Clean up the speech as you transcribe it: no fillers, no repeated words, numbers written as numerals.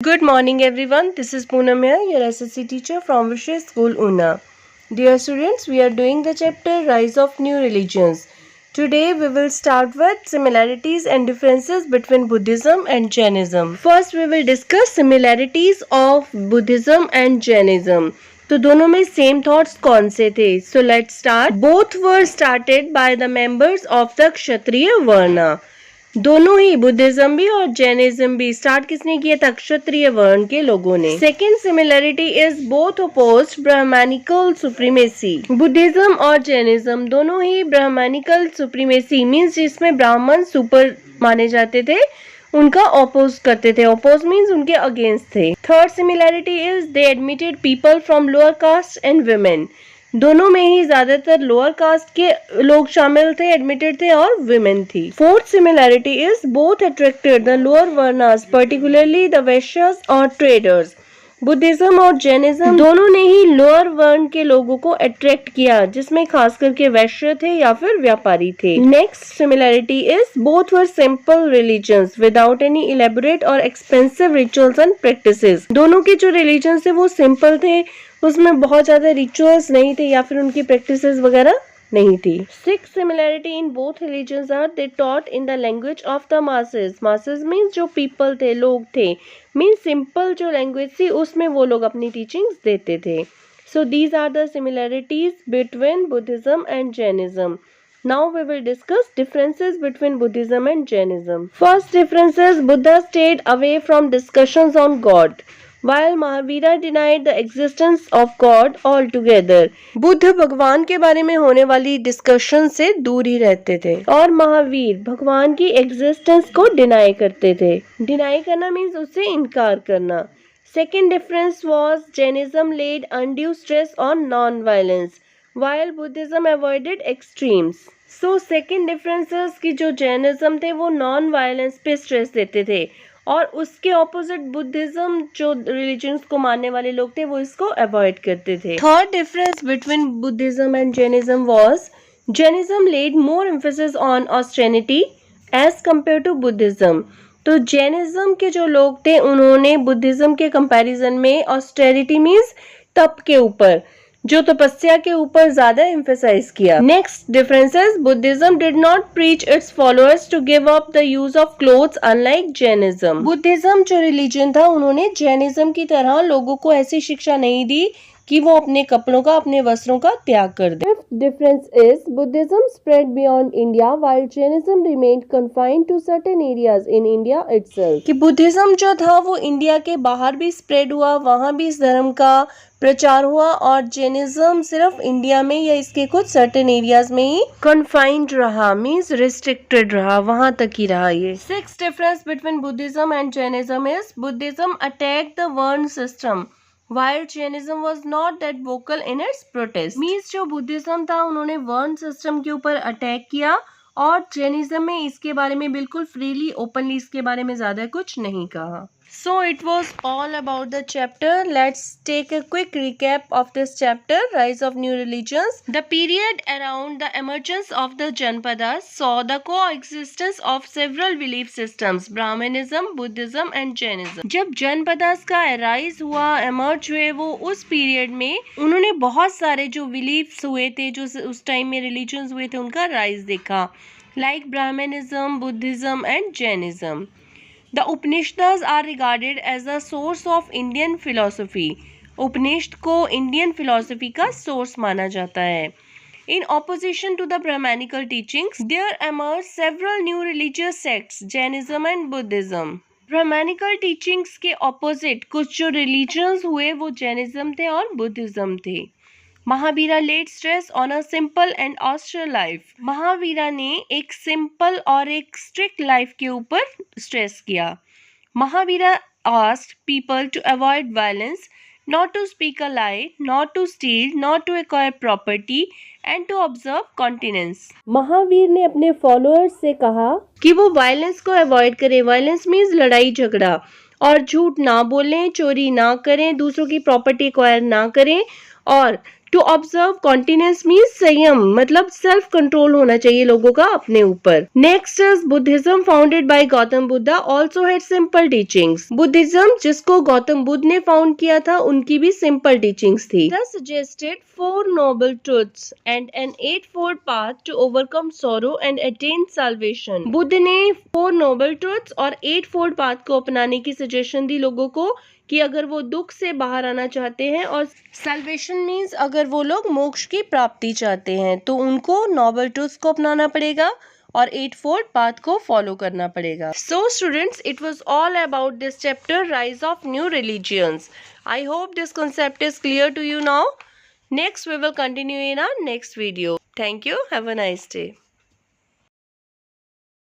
Good morning everyone. This is Poonam here, your SSC teacher from Vishay School, Una. Dear students, we are doing the chapter Rise of New Religions. Today we will start with similarities and differences between Buddhism and Jainism. First we will discuss similarities of Buddhism and Jainism. तो दोनों में same thoughts कौन से थे? So let's start. Both were started by the members of the Kshatriya varna. दोनों ही Buddhism भी और Jainism भी स्टार्ट किसने किया था? क्षत्रिय वर्ण के लोगों ने. Second similarity is both opposed Brahmanical supremacy. Buddhism और जैनिज्म दोनों ही ब्राह्मणिकल सुप्रीमेसी मीन्स जिसमें ब्राह्मण सुपर माने जाते थे उनका अपोज करते थे. अपोज मीन्स उनके अगेंस्ट थे. Third similarity is they admitted people from lower caste and women. दोनों में ही ज्यादातर लोअर कास्ट के लोग शामिल थे, एडमिटेड थे और वुमेन थी. Fourth similarity is both attracted the lower varnas particularly the Vaishyas और ट्रेडर्स. बुद्धिज्म और जैनिज्म दोनों ने ही लोअर वर्ण के लोगों को अट्रैक्ट किया जिसमें खास करके वैश्य थे या फिर व्यापारी थे. Next similarity is both were simple religions without any elaborate और एक्सपेंसिव रिचुअल्स एंड प्रैक्टिसेस. दोनों के जो रिलीजन थे वो सिंपल थे, उसमें बहुत ज्यादा रिचुअल्स नहीं थे या फिर उनकी प्रैक्टिसेस वगैरह नहीं थी. Six similarity in both religions are they taught in the language of the masses. Masses means जो पीपल थे, लोग थे, मीन्स सिंपल जो लैंग्वेज थी उसमें वो लोग अपनी टीचिंग्स देते थे. So these are the similarities between Buddhism and Jainism. Now we will discuss differences between Buddhism and Jainism. First difference is Buddha stayed away from discussions on God, while Mahavira denied the existence of God altogether. Buddha भगवान के बारे में होने वाली discussion से दूर ही रहते थे और महावीर भगवान की एग्जिस्टेंस को डिनाई करते थे. डिनाई करना मीन्स उससे इनकार करना. Second difference was Jainism laid undue stress on non-violence, while Buddhism avoided extremes. So second difference is कि जो जैनिज्म थे वो नॉन वायलेंस पे स्ट्रेस देते थे और उसके ऑपोजिट बुद्धिज्म जो रिलीजन्स को मानने वाले लोग थे वो इसको अवॉइड करते थे. Third difference between Buddhism and Jainism was Jainism laid more emphasis on austerity as compare to Buddhism. तो जैनिज्म के जो लोग थे उन्होंने बुद्धिज्म के कंपैरिजन में ऑस्टेरिटी मीन्स तप के ऊपर, जो तपस्या के ऊपर ज्यादा एम्फेसाइज किया. Next differences Buddhism did not preach its followers to give up the use of clothes unlike Jainism. Buddhism जो रिलीजन था उन्होंने जैनिज्म की तरह लोगों को ऐसी शिक्षा नहीं दी कि वो अपने कपड़ों का, अपने वस्त्रों का त्याग कर दे. Fifth difference is Buddhism spread beyond India while Jainism remained confined to certain areas in India itself. कि बुद्धिज्म जो था वो इंडिया के बाहर भी स्प्रेड हुआ, वहां भी इस धर्म का प्रचार हुआ और जैनिज्म सिर्फ इंडिया में या इसके कुछ सर्टेन एरियाज में ही कन्फाइंड रहा, मीन्स रिस्ट्रिक्टेड रहा, वहां तक ही रहा ये. Sixth difference between Buddhism and Jainism is Buddhism attack the varna system while Jainism was not that vocal in its protest. Means जो बुद्धिज्म था उन्होंने वर्ण सिस्टम के ऊपर अटैक किया और जैनिज्म में इसके बारे में बिल्कुल फ्रीली ओपनली इसके बारे में ज्यादा कुछ नहीं कहा. So it was all about the chapter. Let's take a quick recap of this chapter, Rise of New Religions. The period around the emergence of the Janapadas saw the coexistence of several belief systems, Brahmanism, Buddhism and Jainism. जब जनपदास का arise हुआ, emerge हुए, वो उस period में उन्होंने बहुत सारे जो बिलीफ्स हुए थे, जो उस टाइम में रिलीजन्स हुए थे, उनका राइज देखा, like Brahmanism, Buddhism and Jainism. The Upanishads are regarded as the source of Indian philosophy. उपनिषद को इंडियन फिलोसफी का सोर्स माना जाता है. In opposition to the Brahmanical teachings, there emerged several new religious sects, Jainism and Buddhism. Brahmanical teachings के opposite कुछ जो religions हुए वो Jainism थे और Buddhism थे. Mahavira led stress on a simple and austere life. Mahavira ने एक सिंपल और एक स्ट्रिक्ट लाइफ के ऊपर स्ट्रेस किया. Mahavira asked people to avoid violence, not to speak a lie, not to steal, not to acquire property and to observe continence. Mahavir ने अपने followers से कहा कि वो वायलेंस को अवॉइड करें. वायलेंस मीन्स लड़ाई झगड़ा, और झूठ ना बोलें, चोरी ना करें, दूसरों की प्रॉपर्टी एक्वायर ना करें और टू ऑब्जर्व कॉन्टिनेंस मीन्स संयम, मतलब सेल्फ कंट्रोल होना चाहिए लोगों का अपने ऊपर। Next is Buddhism founded by Gautam Buddha also had simple teachings. Buddhism जिसको गौतम बुद्ध ने फाउंड किया था उनकी भी सिंपल टीचिंग्स थी। Buddha suggested 4 noble truths and an 8-fold path to overcome sorrow and attain salvation. Buddha ने 4 noble truths और 8-fold path को अपनाने की सजेशन दी लोगों को कि अगर वो दुख से बाहर आना चाहते हैं और सल्वेशन मीन्स अगर वो लोग मोक्ष की प्राप्ति चाहते हैं तो उनको नोबल ट्रूथ्स को अपनाना पड़ेगा और 8-fold पाथ को फॉलो करना पड़ेगा। So students, it was all about this chapter rise of new religions. I hope this concept is clear to you now. Next we will continue in our next video. Thank you. Have a nice day.